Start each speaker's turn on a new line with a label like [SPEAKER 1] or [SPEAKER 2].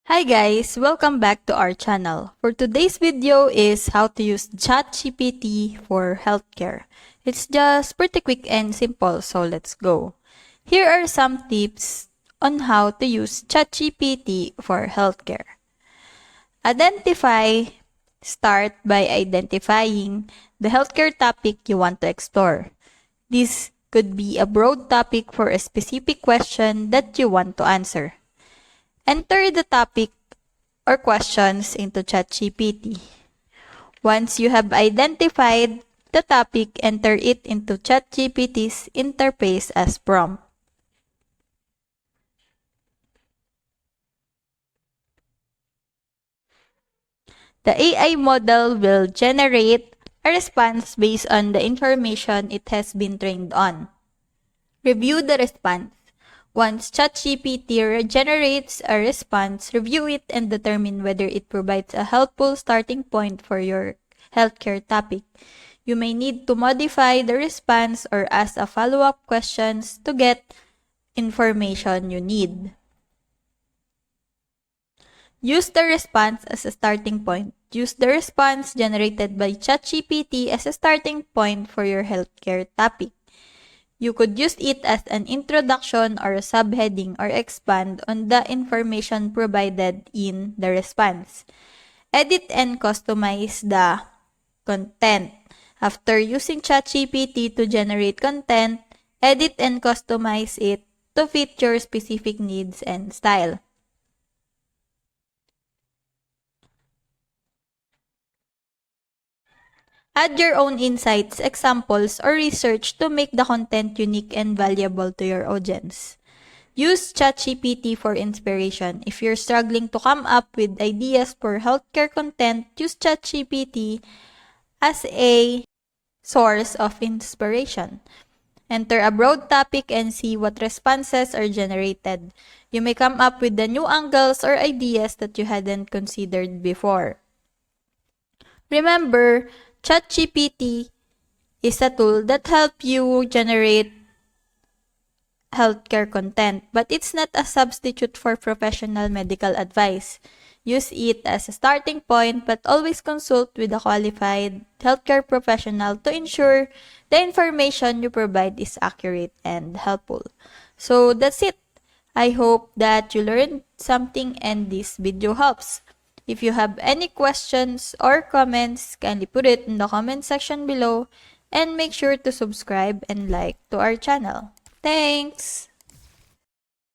[SPEAKER 1] Hi guys! Welcome back to our channel. For today's video is how to use ChatGPT for healthcare. It's just pretty quick and simple, so let's go. Here are some tips on how to use ChatGPT for healthcare. Start by identifying the healthcare topic you want to explore. This could be a broad topic for a specific question that you want to answer. Enter the topic or questions into ChatGPT. Once you have identified the topic, enter it into ChatGPT's interface as prompt. The AI model will generate a response based on the information it has been trained on. Review the response. Once ChatGPT generates a response, review it and determine whether it provides a helpful starting point for your healthcare topic. You may need to modify the response or ask a follow-up questions to get information you need. Use the response as a starting point. Use the response generated by ChatGPT as a starting point for your healthcare topic. You could use it as an introduction or a subheading or expand on the information provided in the response. Edit and customize the content. After using ChatGPT to generate content, edit and customize it to fit your specific needs and style. Add your own insights, examples, or research to make the content unique and valuable to your audience. Use ChatGPT for inspiration. If you're struggling to come up with ideas for healthcare content, use ChatGPT as a source of inspiration. Enter a broad topic and see what responses are generated. You may come up with the new angles or ideas that you hadn't considered before. Remember, ChatGPT is a tool that helps you generate healthcare content, but it's not a substitute for professional medical advice. Use it as a starting point, but always consult with a qualified healthcare professional to ensure the information you provide is accurate and helpful. So that's it. I hope that you learned something and this video helps. If you have any questions or comments, kindly put it in the comment section below and make sure to subscribe and like to our channel. Thanks!